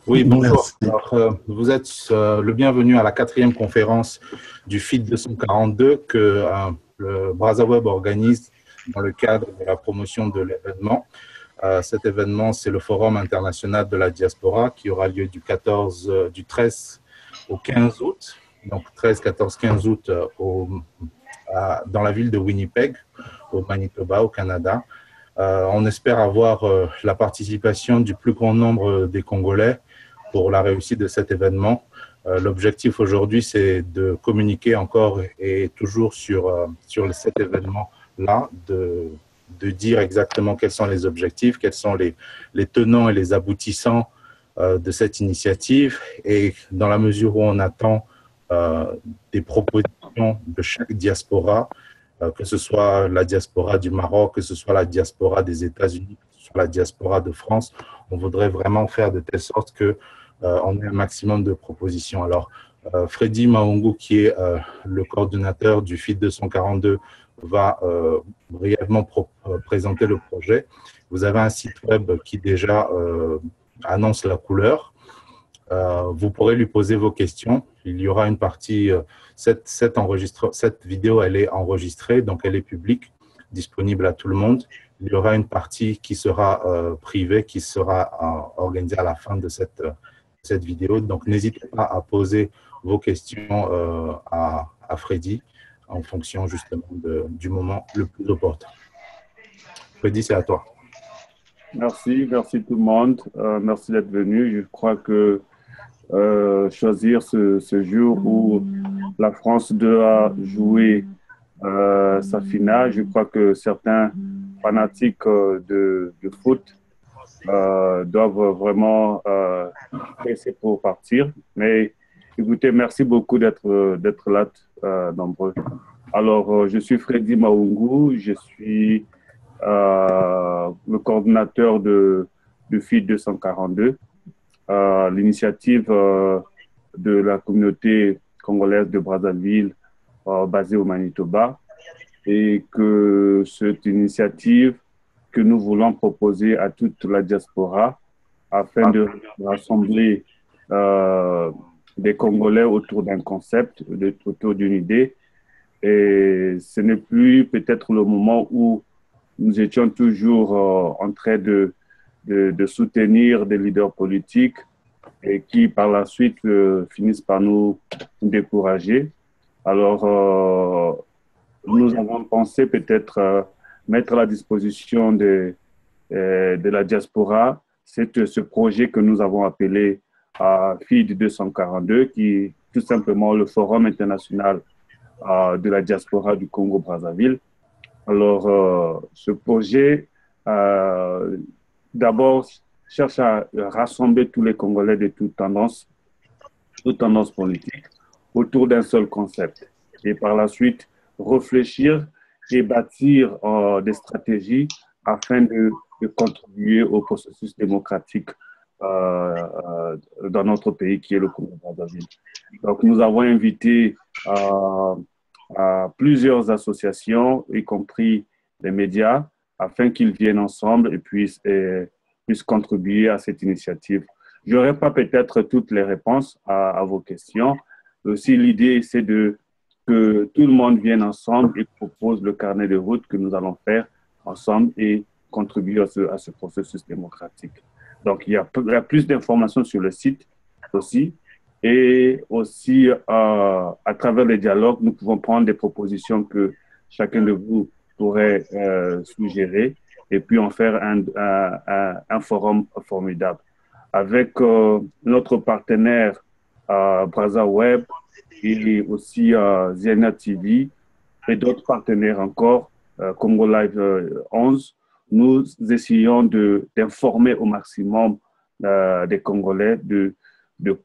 Oui, bonjour. Merci. Alors, vous êtes le bienvenu à la quatrième conférence du FIT 242 que le BrazaWeb organise dans le cadre de la promotion de l'événement. Cet événement, c'est le Forum international de la diaspora qui aura lieu du 13 au 15 août, donc 13, 14, 15 août dans la ville de Winnipeg, au Manitoba, au Canada. On espère avoir la participation du plus grand nombre des Congolais pour la réussite de cet événement. L'objectif aujourd'hui, c'est de communiquer encore et toujours sur cet événement-là, de dire exactement quels sont les objectifs, quels sont les tenants et les aboutissants de cette initiative. Et dans la mesure où on attend des propositions de chaque diaspora, que ce soit la diaspora du Maroc, que ce soit la diaspora des États-Unis, que ce soit la diaspora de France, on voudrait vraiment faire de telle sorte que on ait un maximum de propositions. Alors, Freddy Maungu, qui est le coordonnateur du FIT 242, va brièvement présenter le projet. Vous avez un site web qui déjà annonce la couleur. Vous pourrez lui poser vos questions. Il y aura une partie, cette vidéo, elle est enregistrée, donc elle est publique, disponible à tout le monde. Il y aura une partie qui sera privée, qui sera organisée à la fin de cette vidéo. Donc, n'hésitez pas à poser vos questions à Freddy en fonction justement du moment le plus opportun. Freddy, c'est à toi. Merci tout le monde. Merci d'être venu. Je crois que choisir ce jour où la France doit jouer sa finale, je crois que certains fanatiques de foot doivent vraiment essayer pour partir. Mais écoutez, merci beaucoup d'être là nombreux. Alors, je suis Freddy Maungu, je suis le coordinateur du FIT 242, l'initiative de la communauté congolaise de Brazzaville basée au Manitoba, et que cette initiative que nous voulons proposer à toute la diaspora afin de rassembler des Congolais autour d'un concept, autour d'une idée. Et ce n'est plus peut-être le moment où nous étions toujours en train de soutenir des leaders politiques et qui, par la suite, finissent par nous décourager. Alors, nous avons pensé peut-être mettre à la disposition de la diaspora ce projet que nous avons appelé FIT 242, qui est tout simplement le Forum international de la diaspora du Congo-Brazzaville. Alors, ce projet, d'abord, cherche à rassembler tous les Congolais de toutes tendances politiques autour d'un seul concept. Et par la suite, réfléchir et bâtir des stratégies afin de contribuer au processus démocratique dans notre pays qui est le Congo-Brazzaville. Donc, nous avons invité à plusieurs associations, y compris les médias, afin qu'ils viennent ensemble et puissent contribuer à cette initiative. Je n'aurai pas peut-être toutes les réponses à vos questions. Aussi, l'idée, c'est que tout le monde vienne ensemble et propose le carnet de route que nous allons faire ensemble et contribuer à ce processus démocratique. Donc, il y a plus d'informations sur le site aussi. Et aussi, à travers les dialogues, nous pouvons prendre des propositions que chacun de vous pourrait suggérer et puis en faire un forum formidable. Avec notre partenaire BrazaWeb et aussi Ziana TV et d'autres partenaires encore, Congo Live 11, nous essayons d'informer au maximum des Congolais de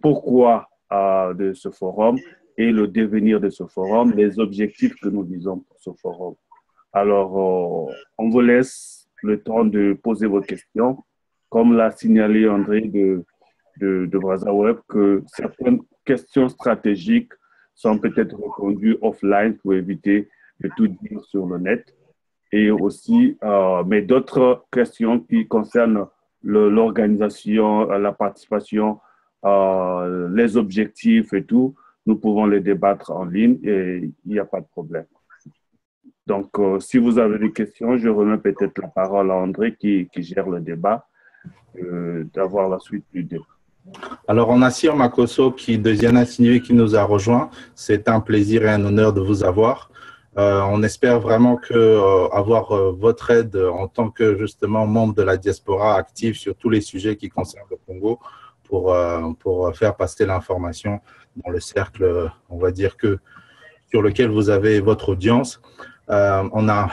pourquoi de ce forum et le devenir de ce forum, les objectifs que nous visons pour ce forum. Alors, on vous laisse le temps de poser vos questions. Comme l'a signalé André de BrazaWeb, que certaines questions stratégiques sont peut-être répondues offline pour éviter de tout dire sur le net. Et aussi, mais d'autres questions qui concernent l'organisation, la participation les objectifs et tout, nous pouvons les débattre en ligne et il n'y a pas de problème. Donc, si vous avez des questions, je remets peut-être la parole à André qui gère le débat, d'avoir la suite du débat. Alors, on a Sir Makosso de Ziana Sinué qui nous a rejoint. C'est un plaisir et un honneur de vous avoir. On espère vraiment que avoir votre aide en tant que justement membre de la diaspora active sur tous les sujets qui concernent le Congo pour faire passer l'information dans le cercle, on va dire que sur lequel vous avez votre audience. On a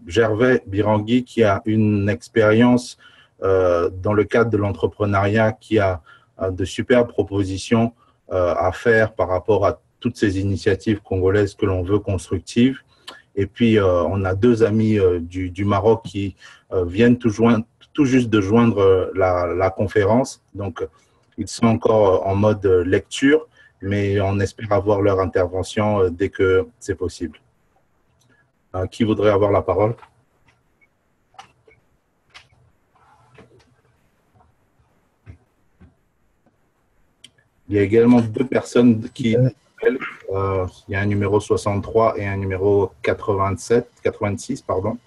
Gervais Birangui qui a une expérience dans le cadre de l'entrepreneuriat, qui a de superbes propositions à faire par rapport à toutes ces initiatives congolaises que l'on veut constructives. Et puis, on a deux amis du Maroc qui viennent tout juste de joindre la conférence. Donc, ils sont encore en mode lecture, mais on espère avoir leur intervention dès que c'est possible. Qui voudrait avoir la parole? Il y a également deux personnes qui appellent. Il y a un numéro 63 et un numéro 86, pardon,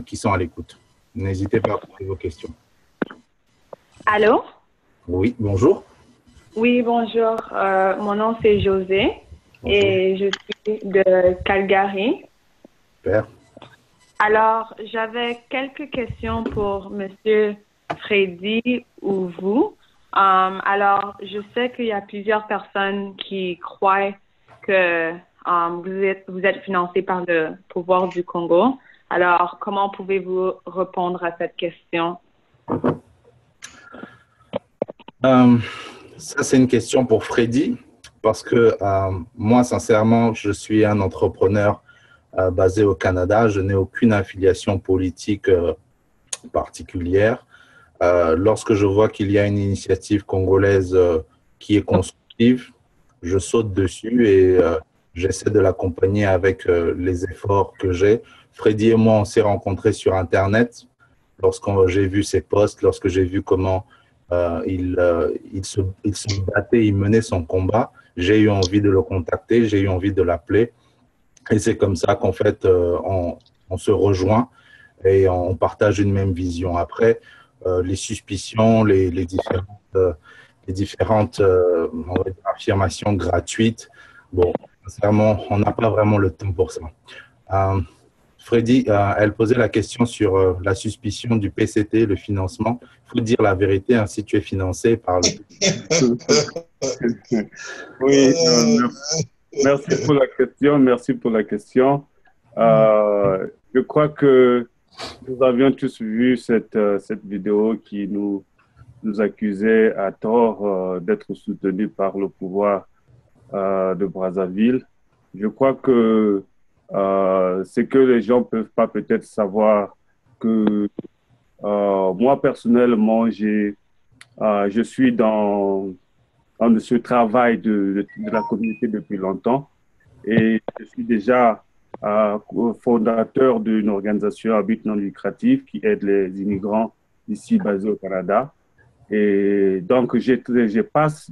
qui sont à l'écoute. N'hésitez pas à poser vos questions. Allô? Oui, bonjour. Oui, bonjour. Mon nom, c'est José et je suis de Calgary. Super. Alors, j'avais quelques questions pour Monsieur Freddy ou vous. Alors, je sais qu'il y a plusieurs personnes qui croient que vous êtes financé par le pouvoir du Congo. Alors, comment pouvez-vous répondre à cette question? Ça, c'est une question pour Freddy, parce que moi, sincèrement, je suis un entrepreneur basé au Canada. Je n'ai aucune affiliation politique particulière. Lorsque je vois qu'il y a une initiative congolaise qui est constructive, je saute dessus et j'essaie de l'accompagner avec les efforts que j'ai. Freddy et moi, on s'est rencontrés sur Internet lorsque j'ai vu ses posts, lorsque j'ai vu comment il se battait, il menait son combat. J'ai eu envie de le contacter, j'ai eu envie de l'appeler. Et c'est comme ça qu'en fait, on se rejoint et on partage une même vision. Après, les suspicions, les différentes on va dire, affirmations gratuites, bon, sincèrement, on n'a pas vraiment le temps pour ça. Freddy, elle posait la question sur la suspicion du PCT, le financement. Il faut dire la vérité, hein, si tu es financé par le... Oui, merci pour la question. Merci pour la question. Je crois que nous avions tous vu cette vidéo qui nous accusait à tort d'être soutenus par le pouvoir de Brazzaville. Je crois que c'est que les gens ne peuvent pas peut-être savoir que moi, personnellement, je suis dans ce travail de la communauté depuis longtemps et je suis déjà fondateur d'une organisation à but non lucratif qui aide les immigrants ici basés au Canada. Et donc, je passe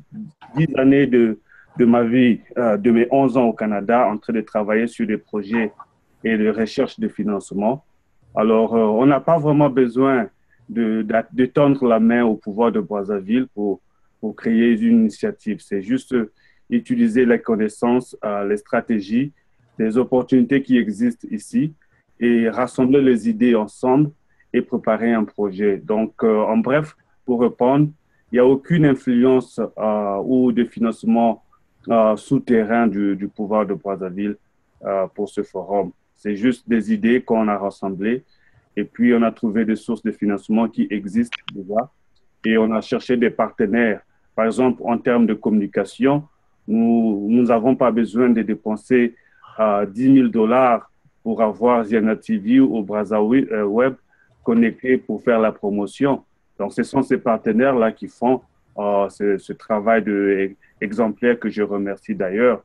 10 années de ma vie, de mes 11 ans au Canada, en train de travailler sur des projets et de recherche de financement. Alors, on n'a pas vraiment besoin de tendre la main au pouvoir de Brazzaville pour créer une initiative. C'est juste utiliser les connaissances, les stratégies, les opportunités qui existent ici et rassembler les idées ensemble et préparer un projet. Donc, en bref, pour répondre, il n'y a aucune influence ou de financement souterrain du pouvoir de Brazzaville pour ce forum. C'est juste des idées qu'on a rassemblées et puis on a trouvé des sources de financement qui existent déjà et on a cherché des partenaires. Par exemple, en termes de communication, nous n'avons pas besoin de dépenser 10 000 $ pour avoir Ziana TV ou Brazzaville Web connectés pour faire la promotion. Donc, ce sont ces partenaires-là qui font ce travail exemplaire que je remercie d'ailleurs.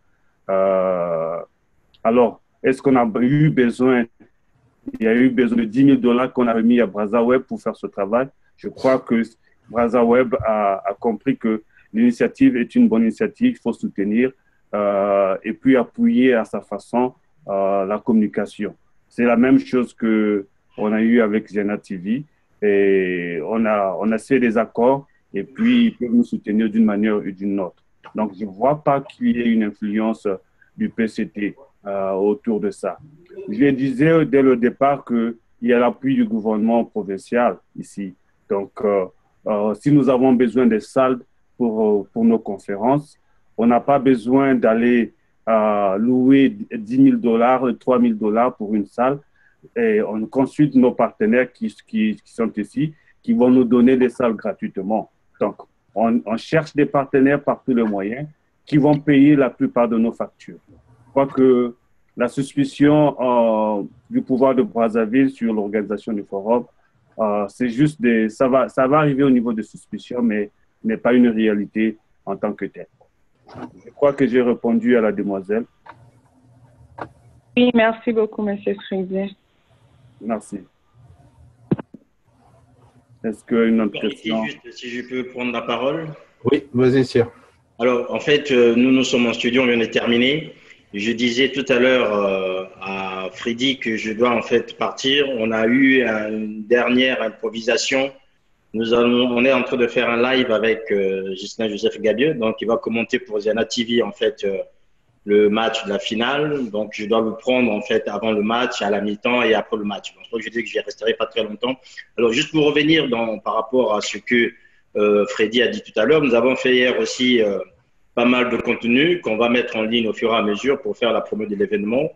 Alors, est-ce qu'on a eu besoin, il y a eu besoin de 10 000 $ qu'on a remis à Brazzaville Web pour faire ce travail? Je crois qu'il Brazzaweb a compris que l'initiative est une bonne initiative, il faut soutenir et puis appuyer à sa façon la communication. C'est la même chose qu'on a eu avec Zena TV et on a fait des accords et puis ils peuvent nous soutenir d'une manière ou d'une autre. Donc, je ne vois pas qu'il y ait une influence du PCT autour de ça. Je disais dès le départ qu'il y a l'appui du gouvernement provincial ici. Donc, si nous avons besoin des salles pour nos conférences, on n'a pas besoin d'aller louer $10 000, $3 000 pour une salle. Et on consulte nos partenaires qui sont ici, qui vont nous donner des salles gratuitement. Donc, on cherche des partenaires par tous les moyens qui vont payer la plupart de nos factures. Je crois que la suspicion du pouvoir de Brazzaville sur l'organisation du forum, c'est juste ça va arriver au niveau de suspicion, mais n'est pas une réalité en tant que telle. Je crois que j'ai répondu à la demoiselle. Oui, merci beaucoup, M. Frédé. Merci. Est-ce qu'une autre question? Si je peux prendre la parole. Oui, vas-y, Sir. Alors, en fait, nous sommes en studio, on vient de terminer. Je disais tout à l'heure à Freddy que je dois en fait partir. On a eu une dernière improvisation. On est en train de faire un live avec Ghislain Joseph Gabieux, donc il va commenter pour Zena TV en fait le match de la finale. Donc je dois le prendre en fait avant le match, à la mi-temps et après le match. Donc je dis que je ne resterai pas très longtemps. Alors juste pour revenir par rapport à ce que Freddy a dit tout à l'heure, nous avons fait hier aussi pas mal de contenu qu'on va mettre en ligne au fur et à mesure pour faire la promo de l'événement.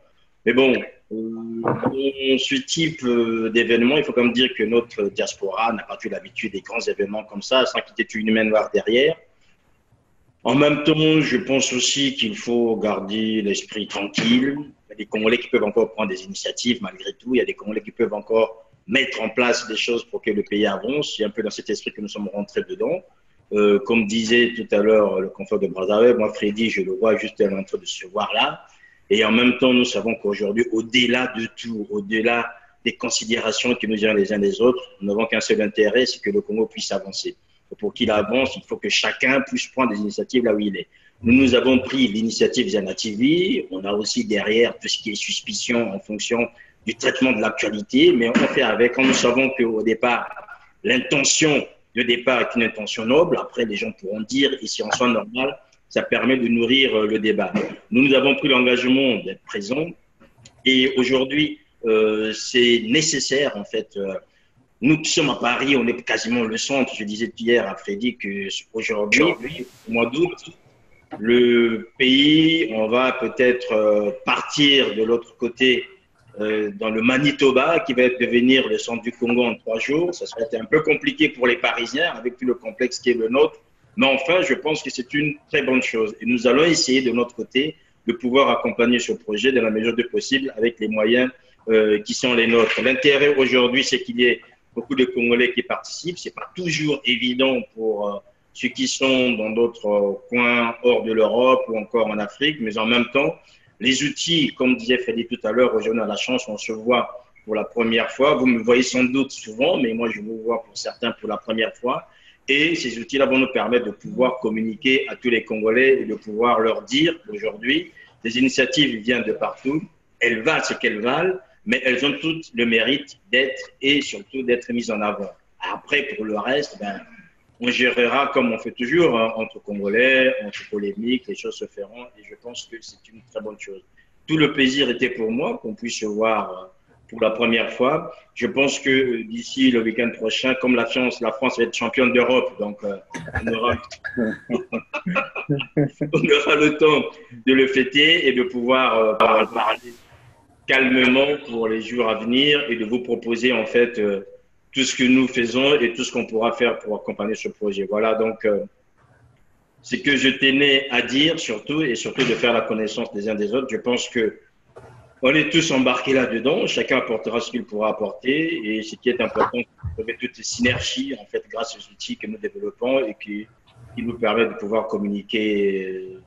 Mais bon, dans ce type d'événement, il faut quand même dire que notre diaspora n'a pas eu l'habitude des grands événements comme ça, sans qu'il y ait une main noire derrière. En même temps, je pense aussi qu'il faut garder l'esprit tranquille. Il y a des Congolais qui peuvent encore prendre des initiatives malgré tout. Il y a des Congolais qui peuvent encore mettre en place des choses pour que le pays avance. C'est un peu dans cet esprit que nous sommes rentrés dedans. Comme disait tout à l'heure le confrère de Brazzaville, moi, Freddy, je le vois juste en train de se voir là. Et en même temps, nous savons qu'aujourd'hui, au-delà de tout, au-delà des considérations qui nous viennent les uns des autres, nous n'avons qu'un seul intérêt, c'est que le Congo puisse avancer. Pour qu'il avance, il faut que chacun puisse prendre des initiatives là où il est. Nous avons pris l'initiative Zena TV. On a aussi derrière tout ce qui est suspicion en fonction du traitement de l'actualité, mais on fait avec. Quand nous savons qu'au départ, l'intention de départ est une intention noble, après les gens pourront dire, et si on soit normal, ça permet de nourrir le débat. Nous avons pris l'engagement d'être présents et aujourd'hui, c'est nécessaire en fait. Nous qui sommes à Paris, on est quasiment le centre. Je disais hier à Freddy qu'aujourd'hui, au mois d'août, le pays, on va peut-être partir de l'autre côté dans le Manitoba, qui va devenir le centre du Congo en 3 jours. Ça serait un peu compliqué pour les Parisiens avec tout le complexe qui est le nôtre. Mais enfin, je pense que c'est une très bonne chose. Et nous allons essayer de notre côté de pouvoir accompagner ce projet dans la mesure du possible avec les moyens qui sont les nôtres. L'intérêt aujourd'hui, c'est qu'il y ait beaucoup de Congolais qui participent. Ce n'est pas toujours évident pour ceux qui sont dans d'autres coins hors de l'Europe ou encore en Afrique, mais en même temps, les outils, comme disait Freddy tout à l'heure, aujourd'hui on a la chance, on se voit pour la première fois. Vous me voyez sans doute souvent, mais moi je vous vois pour certains pour la première fois. Et ces outils-là vont nous permettre de pouvoir communiquer à tous les Congolais et de pouvoir leur dire aujourd'hui, les initiatives viennent de partout, elles valent ce qu'elles valent, mais elles ont toutes le mérite d'être et surtout d'être mises en avant. Après, pour le reste, on gérera comme on fait toujours, hein, entre Congolais, entre polémiques, les choses se feront et je pense que c'est une très bonne chose. Tout le plaisir était pour moi qu'on puisse se voir pour la première fois. Je pense que d'ici le week-end prochain, comme la France va être championne d'Europe, donc on aura le temps de le fêter et de pouvoir parler calmement pour les jours à venir et de vous proposer en fait tout ce que nous faisons et tout ce qu'on pourra faire pour accompagner ce projet. Voilà donc ce que je tenais à dire surtout et surtout de faire la connaissance des uns des autres. Je pense que on est tous embarqués là-dedans, chacun apportera ce qu'il pourra apporter et ce qui est important, c'est de trouver toutes les synergies en fait grâce aux outils que nous développons et qui nous permettent de pouvoir communiquer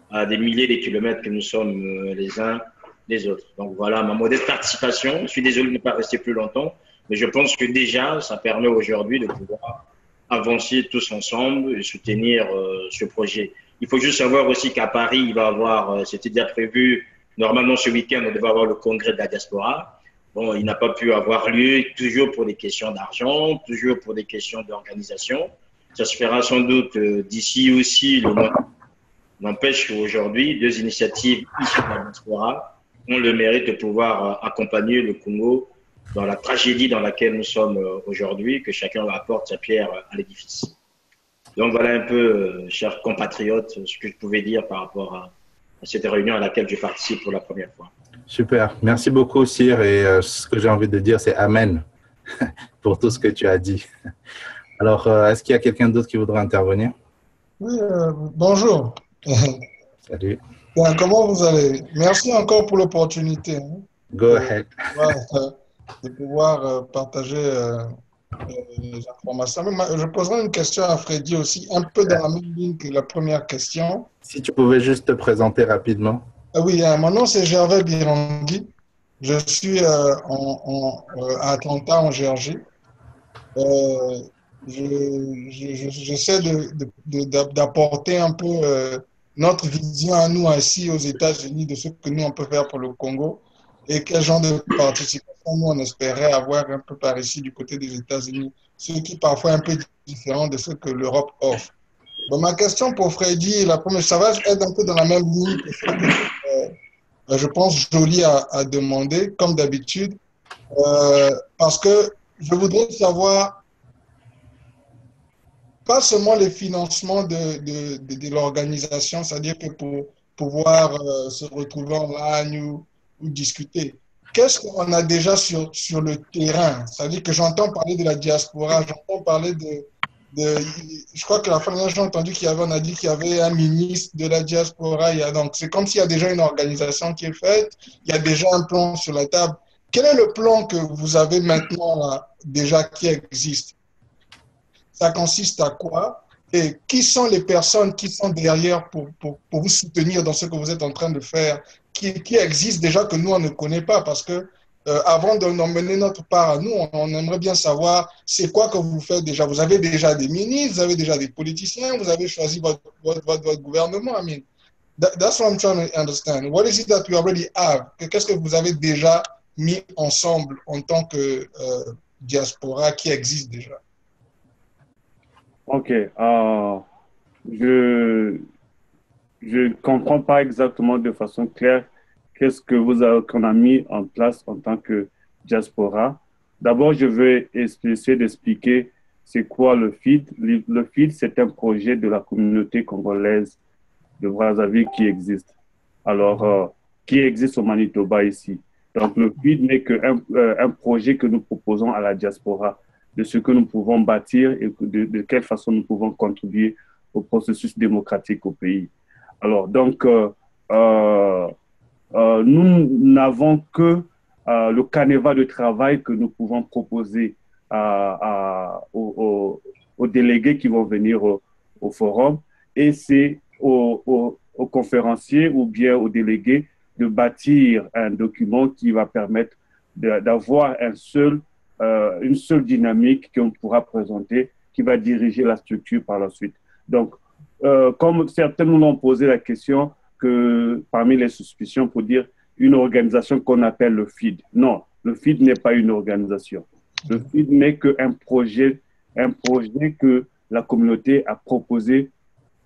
à des milliers de kilomètres que nous sommes les uns les autres. Donc voilà ma modeste participation. Je suis désolé de ne pas rester plus longtemps, mais je pense que déjà ça permet aujourd'hui de pouvoir avancer tous ensemble et soutenir ce projet. Il faut juste savoir aussi qu'à Paris, il va avoir, c'était déjà prévu, normalement ce week-end, on devait avoir le congrès de la diaspora. Bon, il n'a pas pu avoir lieu, toujours pour des questions d'argent, toujours pour des questions d'organisation. Ça se fera sans doute d'ici aussi le mois. N'empêche qu'aujourd'hui, deux initiatives issues de la diaspora ont le mérite de pouvoir accompagner le Congo dans la tragédie dans laquelle nous sommes aujourd'hui, que chacun apporte sa pierre à l'édifice. Donc voilà un peu, chers compatriotes, ce que je pouvais dire par rapport à cette réunion à laquelle je participe pour la première fois. Super. Merci beaucoup, Sir. Et ce que j'ai envie de dire, c'est Amen pour tout ce que tu as dit. Alors, est-ce qu'il y a quelqu'un d'autre qui voudrait intervenir? Oui, bonjour. Salut. Bien, comment vous allez? Merci encore pour l'opportunité Go ahead. de pouvoir partager les informations. Je poserai une question à Freddy aussi, un peu dans la même ligne que la première question. Si tu pouvais juste te présenter rapidement. Oui, mon nom c'est Gervais Birangui. Je suis à Atlanta, en Géorgie. J'essaie d'apporter un peu notre vision à nous ici aux États-Unis de ce que nous on peut faire pour le Congo et quel genre de participation nous on espérait avoir un peu par ici du côté des États-Unis, ce qui est parfois un peu différent de ce que l'Europe offre. Bon, ma question pour Freddy, la première, ça va être un peu dans la même ligne que ce que je pense Jolie a demandé, comme d'habitude, parce que je voudrais savoir pas seulement les financements de l'organisation, c'est-à-dire que pour pouvoir se retrouver en ligne ou discuter. Qu'est-ce qu'on a déjà sur le terrain? C'est-à-dire que j'entends parler de la diaspora, j'entends parler je crois que la fin j'ai entendu on a dit qu'il y avait un ministre de la diaspora. Donc, c'est comme s'il y a déjà une organisation qui est faite, il y a déjà un plan sur la table. Quel est le plan que vous avez maintenant là, déjà qui existe? Ça consiste à quoi? Et qui sont les personnes qui sont derrière pour vous soutenir dans ce que vous êtes en train de faire, qui existent déjà que nous, on ne connaît pas? Parce que avant d'en mener notre part à nous, on aimerait bien savoir c'est quoi que vous faites déjà. Vous avez déjà des ministres, vous avez déjà des politiciens, vous avez choisi votre gouvernement. I mean, that's what I'm trying to understand. What is it that we already have? Qu'est-ce que vous avez déjà mis ensemble en tant que diaspora qui existe déjà? Ok, je ne comprends pas exactement de façon claire qu'est-ce que qu'on a mis en place en tant que diaspora. D'abord, je vais essayer d'expliquer c'est quoi le FID. Le FID, c'est un projet de la communauté congolaise de Brazzaville qui existe. Alors, qui existe au Manitoba ici. Donc, le FID n'est qu'un projet que nous proposons à la diaspora, de ce que nous pouvons bâtir et de quelle façon nous pouvons contribuer au processus démocratique au pays. Alors, donc, nous n'avons que le canevas de travail que nous pouvons proposer aux délégués qui vont venir au forum, et c'est aux conférenciers ou bien aux délégués de bâtir un document qui va permettre d'avoir une seule dynamique qu'on pourra présenter, qui va diriger la structure par la suite. Donc, comme certains nous ont posé la question, que parmi les suspicions pour dire une organisation qu'on appelle le FID. Non, le FID n'est pas une organisation. Le FID n'est qu'un projet que la communauté a proposé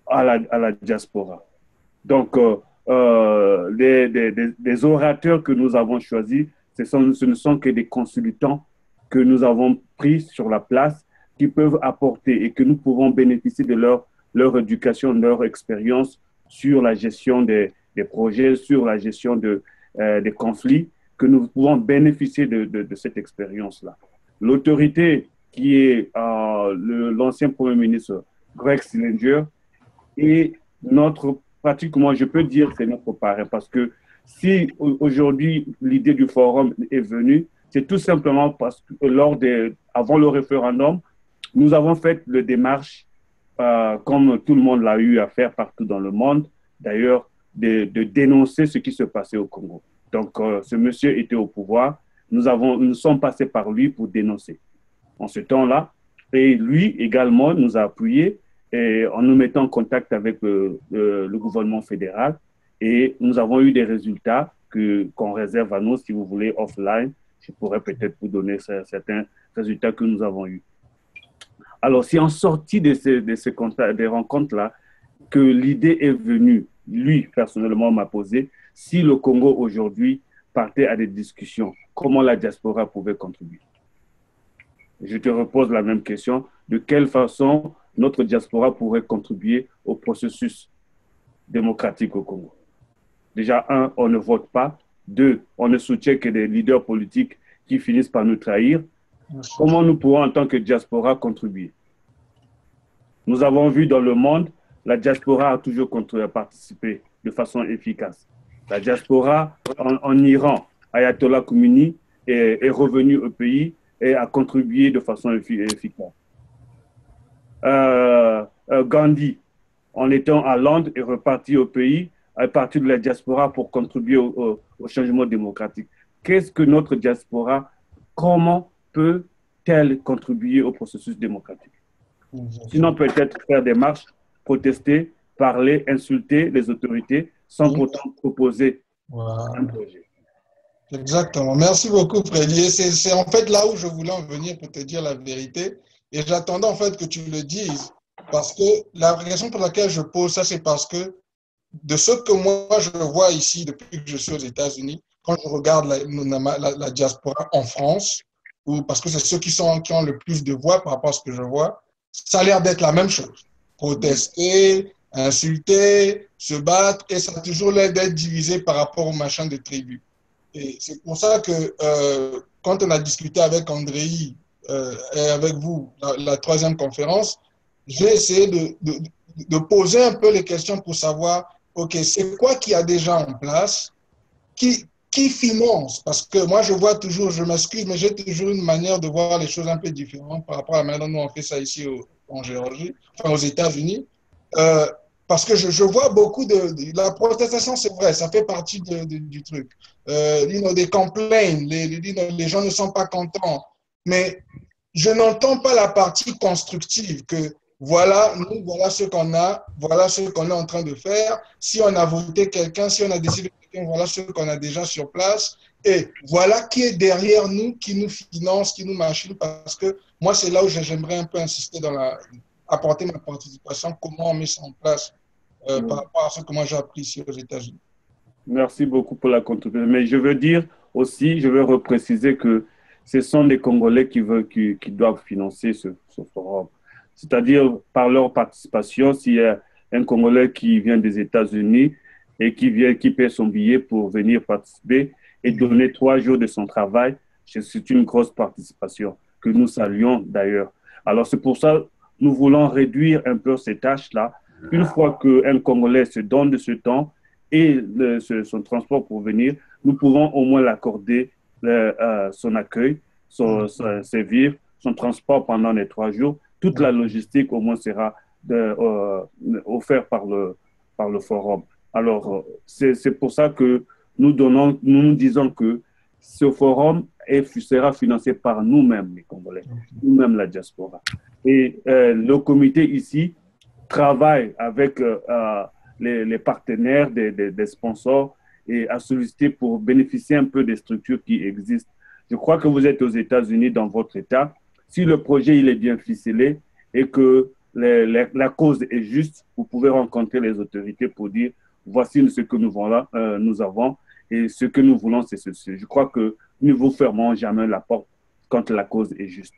à la diaspora. Donc, les orateurs que nous avons choisis, ce ne sont que des consultants que nous avons pris sur la place, qui peuvent apporter et que nous pouvons bénéficier de leur éducation, de leur expérience sur la gestion des projets, sur la gestion des conflits, que nous pouvons bénéficier de cette expérience-là. L'autorité qui est l'ancien Premier ministre Greg Sillinger et pratiquement, je peux dire, c'est notre parrain, parce que si aujourd'hui l'idée du forum est venue, c'est tout simplement parce que avant le référendum, nous avons fait la démarche, comme tout le monde l'a eu à faire partout dans le monde, d'ailleurs, de dénoncer ce qui se passait au Congo. Donc, ce monsieur était au pouvoir. Nous sommes passés par lui pour dénoncer. En ce temps-là, Et lui également nous a appuyés en nous mettant en contact avec le gouvernement fédéral. Et nous avons eu des résultats qu'on réserve à nous, si vous voulez, offline. Je pourrais peut-être vous donner certains résultats que nous avons eus. Alors, c'est en sortie de des rencontres-là que l'idée est venue, lui, personnellement, m'a posé, si le Congo aujourd'hui partait à des discussions, comment la diaspora pouvait contribuer. Je te repose la même question. De quelle façon notre diaspora pourrait contribuer au processus démocratique au Congo? Déjà, un, on ne vote pas. Deux, on ne soutient que des leaders politiques qui finissent par nous trahir. Comment nous pourrons, en tant que diaspora, contribuer? Nous avons vu dans le monde, la diaspora a toujours participé de façon efficace. La diaspora en Iran, Ayatollah Khomeini est revenu au pays et a contribué de façon efficace. Gandhi, en étant à Londres, est reparti au pays, à partir de la diaspora pour contribuer au changement démocratique. Qu'est-ce que notre diaspora, comment peut-elle contribuer au processus démocratique? Sinon, peut-être faire des marches, protester, parler, insulter les autorités sans pourtant proposer un projet. Exactement. Merci beaucoup, Freddy. C'est en fait là où je voulais en venir pour te dire la vérité. Et j'attendais en fait que tu le dises. Parce que la raison pour laquelle je pose ça, c'est parce que de ce que moi je vois ici depuis que je suis aux États-Unis, quand je regarde la diaspora en France, parce que c'est ceux qui ont le plus de voix par rapport à ce que je vois, ça a l'air d'être la même chose. Protester, insulter, se battre, et ça a toujours l'air d'être divisé par rapport au machin de tribu. Et c'est pour ça que quand on a discuté avec Andrei et avec vous, la troisième conférence, j'ai essayé de poser un peu les questions pour savoir, OK, c'est quoi qui a déjà en place, qui finance? Parce que moi, je vois toujours, je m'excuse, mais j'ai toujours une manière de voir les choses un peu différentes par rapport à la manière dont nous on fait ça ici en Géorgie, enfin aux États-Unis. Parce que je vois beaucoup la protestation, c'est vrai, ça fait partie du truc. Des complaints, les gens ne sont pas contents. Mais je n'entends pas la partie constructive que voilà, nous, voilà ce qu'on a, voilà ce qu'on est en train de faire. Si on a voté quelqu'un, si on a décidé de quelqu'un, voilà ce qu'on a déjà sur place. Et voilà qui est derrière nous, qui nous finance, qui nous machine. Parce que moi, c'est là où j'aimerais un peu insister apporter ma participation, comment on met ça en place par rapport à ce que moi j'ai appris ici aux États-Unis. Merci beaucoup pour la contribution. Mais je veux dire aussi, je veux repréciser que ce sont les Congolais qui doivent financer ce forum. C'est-à-dire, par leur participation, s'il y a un Congolais qui vient des États-Unis et qui paie son billet pour venir participer et donner 3 jours de son travail, c'est une grosse participation que nous saluons d'ailleurs. Alors, c'est pour ça que nous voulons réduire un peu ces tâches-là. Une fois qu'un Congolais se donne de ce temps et son transport pour venir, nous pouvons au moins l'accorder son accueil, ses vivres, son transport pendant les 3 jours. Toute la logistique au moins sera offerte par le forum. Alors, c'est pour ça que nous disons que ce forum sera financé par nous-mêmes, les Congolais, nous-mêmes la diaspora. Et le comité ici travaille avec les partenaires, des sponsors et à solliciter pour bénéficier un peu des structures qui existent. Je crois que vous êtes aux États-Unis dans votre État. Si le projet il est bien ficelé et que la cause est juste, vous pouvez rencontrer les autorités pour dire voici ce que nous avons et ce que nous voulons, c'est ceci. Je crois que nous ne vous fermerons jamais la porte quand la cause est juste.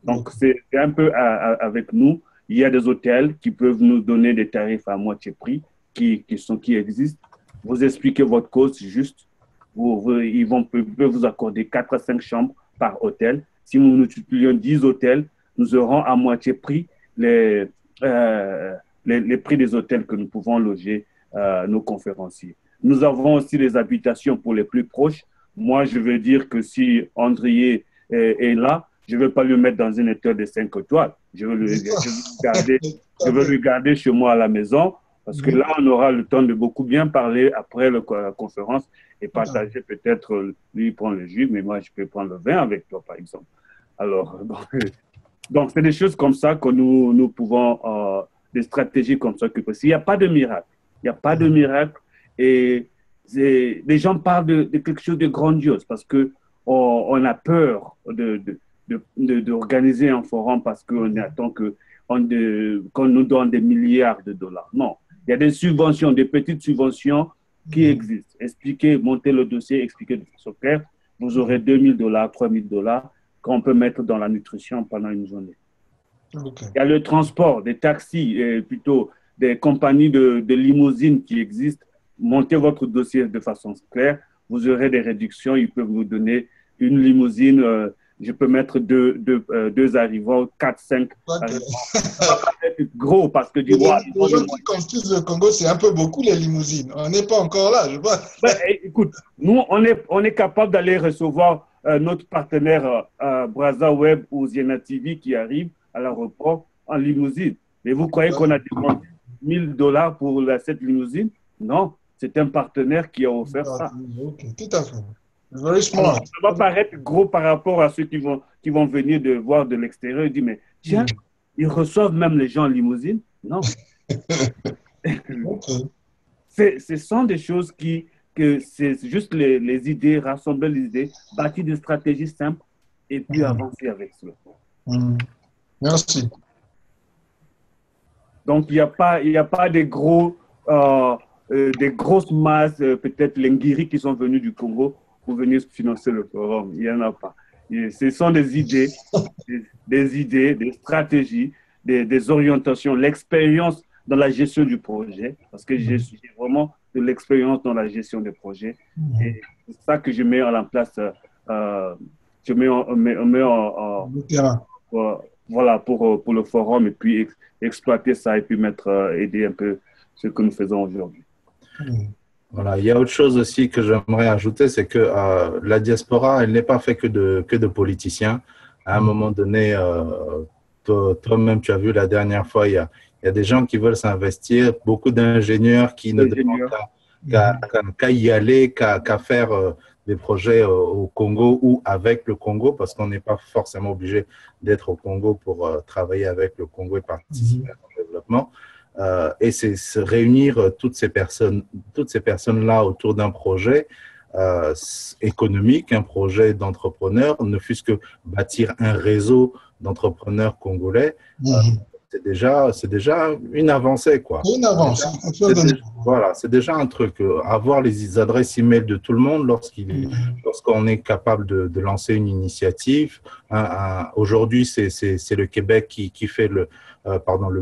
Donc, c'est un peu avec nous. Il y a des hôtels qui peuvent nous donner des tarifs à moitié prix qui existent. Vous expliquez votre cause juste. Ils peuvent vous accorder 4 à 5 chambres par hôtel. Si nous multiplions 10 hôtels, nous aurons à moitié prix les prix des hôtels que nous pouvons loger nos conférenciers. Nous avons aussi les habitations pour les plus proches. Moi, je veux dire que si André est là, je ne vais pas le mettre dans un hôtel de 5 étoiles. Je veux le garder chez moi à la maison parce que là, on aura le temps de beaucoup bien parler après la conférence et partager peut-être, lui, il prend le jus, mais moi, je peux prendre le vin avec toi, par exemple. Alors, Donc, c'est des choses comme ça que nous pouvons, des stratégies comme ça que possible. Il n'y a pas de miracle. Il n'y a pas de miracle. Et les gens parlent de quelque chose de grandiose parce que on a peur d'organiser un forum parce qu'on attend qu'on nous donne des milliards de dollars. Non, il y a des subventions, des petites subventions qui existent. Expliquez, montez le dossier, expliquez de façon claire. Vous aurez 2 000 $, 3 000 $ qu'on peut mettre dans la nutrition pendant une journée. Okay. Il y a le transport, des taxis, plutôt des compagnies de limousines qui existent. Montez votre dossier de façon claire. Vous aurez des réductions. Ils peuvent vous donner une limousine. Je peux mettre deux arrivants, 4, 5 arrivants. C'est gros parce que les gens qui construisent le Congo, c'est un peu beaucoup les limousines. On n'est pas encore là, je vois. Écoute, nous, on est capable d'aller recevoir notre partenaire BrazaWeb ou Ziena TV qui arrive à l'aéroport en limousine. Mais vous croyez qu'on a demandé 1 000 $ pour cette limousine? Non, c'est un partenaire qui a offert ça. Okay. Tout à fait. Very smart. Alors, ça va paraître gros par rapport à ceux qui vont venir de voir de l'extérieur et dire, mais tiens, ils reçoivent même les gens en limousine? Non. Okay. Ce sont des choses que c'est juste les idées, rassembler les idées, bâtir des stratégies simples et puis avancer avec cela. Merci. Donc, il n'y a pas des grosses masses, peut-être les Ngiri qui sont venus du Congo pour venir financer le forum. Il n'y en a pas. Ce sont des idées, des stratégies, des orientations, l'expérience dans la gestion du projet, parce que j'ai vraiment de l'expérience dans la gestion des projets. Et c'est ça que je mets en place. Je mets en voilà, pour le forum et puis exploiter ça et puis aider un peu ce que nous faisons aujourd'hui. Voilà, il y a autre chose aussi que j'aimerais ajouter, c'est que la diaspora, elle n'est pas faite que de politiciens. À un moment donné, toi-même, tu as vu la dernière fois, il y a des gens qui veulent s'investir, beaucoup d'ingénieurs qui ne demandent qu'à y aller, qu'à faire des projets au Congo ou avec le Congo, parce qu'on n'est pas forcément obligé d'être au Congo pour travailler avec le Congo et participer à son développement. Et c'est se réunir toutes ces personnes-là autour d'un projet économique, un projet d'entrepreneurs, ne fût-ce que bâtir un réseau d'entrepreneurs congolais. C'est déjà une avancée, quoi. Une avancée. Voilà, c'est déjà un truc. Avoir les adresses email de tout le monde lorsqu'on est capable de lancer une initiative. Aujourd'hui, c'est le Québec qui fait le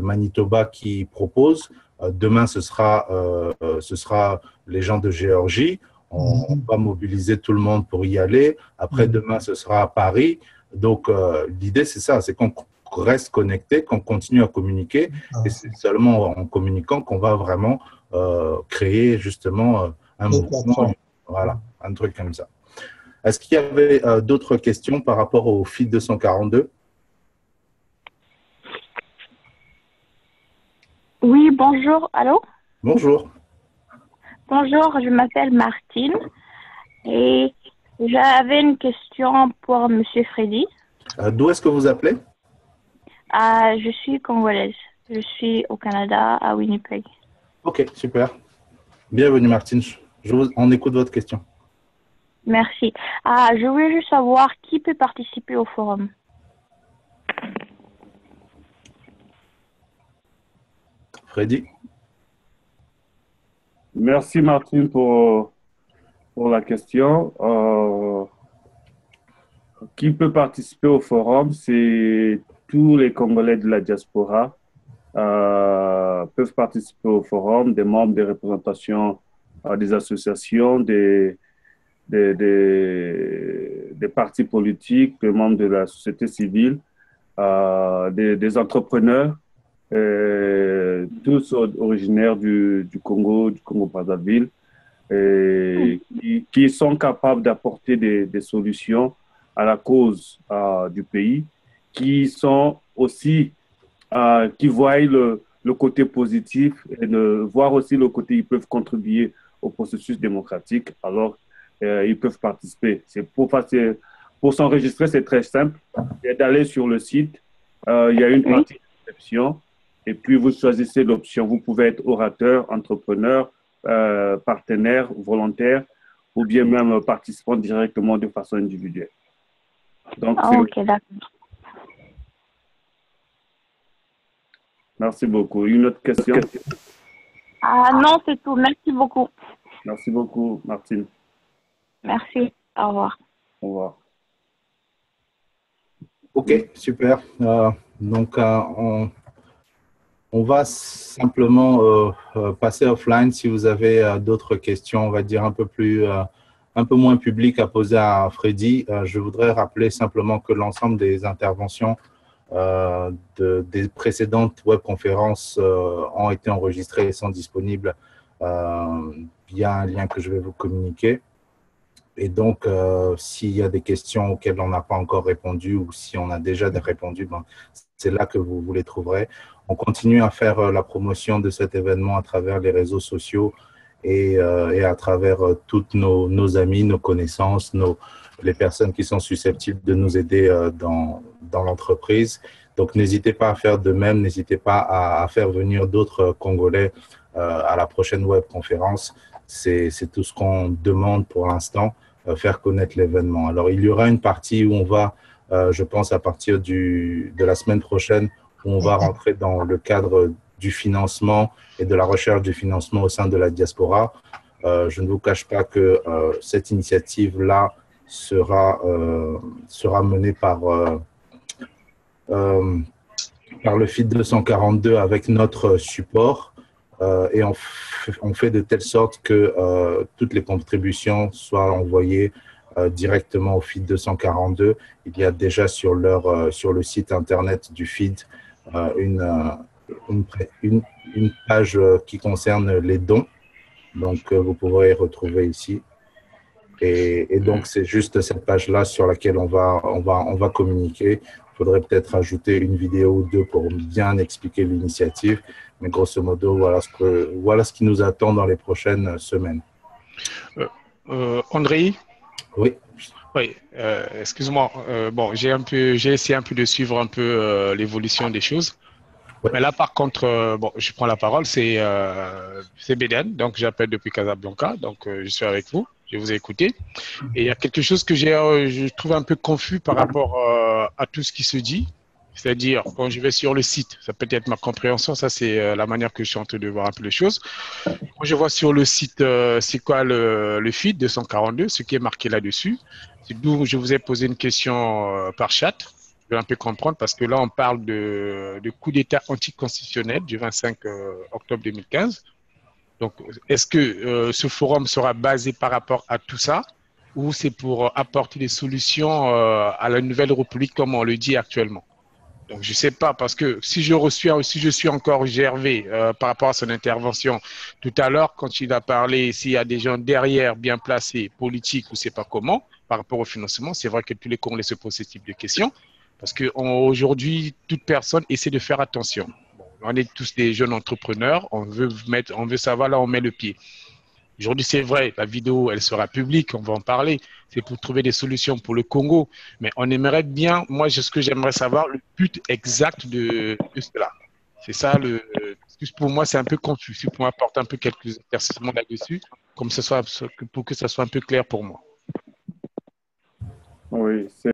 Manitoba qui propose. Demain, ce sera les gens de Géorgie. On va mobiliser tout le monde pour y aller. Après, demain, ce sera à Paris. Donc, l'idée, c'est ça, c'est qu'on reste connecté, qu'on continue à communiquer. Et c'est seulement en communiquant qu'on va vraiment créer justement un mouvement, voilà, un truc comme ça. Est-ce qu'il y avait d'autres questions par rapport au FIT 242? Oui, bonjour. Allô? Bonjour. Bonjour, je m'appelle Martine et j'avais une question pour M. Freddy. D'où est-ce que vous appelez? Je suis congolaise. Je suis au Canada, à Winnipeg. Ok, super. Bienvenue, Martine. On écoute votre question. Merci. Je voulais juste savoir qui peut participer au forum. Freddy? Merci, Martine, pour la question. Qui peut participer au forum? C'est tous les Congolais de la diaspora peuvent participer au forum, des membres des représentations des associations, des partis politiques, des membres de la société civile, des entrepreneurs, tous originaires du Congo-Brazzaville, qui sont capables d'apporter des solutions à la cause du pays, qui sont aussi, qui voient le côté positif et de voir aussi le côté, ils peuvent contribuer au processus démocratique, alors ils peuvent participer. Pour s'enregistrer, c'est très simple, c'est d'aller sur le site il y a une Oui. partie de réception et puis vous choisissez l'option. Vous pouvez être orateur, entrepreneur, partenaire, volontaire ou bien même participant directement de façon individuelle. Donc, Ah, ok, d'accord. Merci beaucoup. Une autre question? Ah, non, c'est tout. Merci beaucoup. Merci beaucoup, Martine. Merci. Au revoir. Au revoir. Ok, super. Donc, on va simplement passer offline. Si vous avez d'autres questions, on va dire un peu moins publiques à poser à Freddy, je voudrais rappeler simplement que l'ensemble des interventions des précédentes webconférences ont été enregistrées et sont disponibles via un lien que je vais vous communiquer. Et donc, s'il y a des questions auxquelles on n'a pas encore répondu ou si on a déjà répondu, ben, c'est là que vous les trouverez. On continue à faire la promotion de cet événement à travers les réseaux sociaux et à travers toutes nos amis, nos connaissances, les personnes qui sont susceptibles de nous aider dans l'entreprise. Donc, n'hésitez pas à faire de même, n'hésitez pas à faire venir d'autres Congolais à la prochaine webconférence. C'est tout ce qu'on demande pour l'instant, faire connaître l'événement. Alors, il y aura une partie où on va, je pense à partir de la semaine prochaine, où on va rentrer dans le cadre du financement et de la recherche du financement au sein de la diaspora. Je ne vous cache pas que cette initiative-là sera menée par le FID 242 avec notre support et on fait de telle sorte que toutes les contributions soient envoyées directement au FID 242. Il y a déjà sur le site internet du FID une page qui concerne les dons. Donc, vous pourrez retrouver ici. Et donc, c'est juste cette page-là sur laquelle on va communiquer. Il faudrait peut-être ajouter une vidéo ou deux pour bien expliquer l'initiative. Mais grosso modo, voilà ce qui nous attend dans les prochaines semaines. André? Oui. Oui, excuse-moi. Bon, j'ai essayé un peu de suivre un peu l'évolution des choses. Ouais. Mais là, par contre, bon, je prends la parole, c'est Béden, donc j'appelle depuis Casablanca, donc je suis avec vous, je vous ai écouté. Et il y a quelque chose que je trouve un peu confus par rapport à tout ce qui se dit, c'est-à-dire quand je vais sur le site, ça peut être ma compréhension, ça c'est la manière que je suis en train de voir un peu les choses. Quand je vois sur le site, c'est quoi le feed 242, ce qui est marqué là-dessus, c'est d'où je vous ai posé une question par chat. Je vais un peu comprendre parce que là, on parle de coup d'État anticonstitutionnel du 25 octobre 2015. Donc, est-ce que ce forum sera basé par rapport à tout ça ou c'est pour apporter des solutions à la nouvelle République comme on le dit actuellement? Donc, je ne sais pas parce que si je suis encore Gervais par rapport à son intervention tout à l'heure, quand il a parlé s'il y a des gens derrière bien placés, politiques ou je ne sais pas comment, par rapport au financement, c'est vrai que tous les Congolais se posent ce type de questions. Parce qu'aujourd'hui, toute personne essaie de faire attention. Bon, on est tous des jeunes entrepreneurs, on veut savoir là où on met le pied. Aujourd'hui, c'est vrai, la vidéo, elle sera publique, on va en parler. C'est pour trouver des solutions pour le Congo. Mais on aimerait bien, moi, ce que j'aimerais savoir, le but exact de cela. C'est ça, pour moi, c'est un peu confus. Si vous pouvez apporter un peu quelques éclaircissements là-dessus, pour que ça soit un peu clair pour moi. Oui,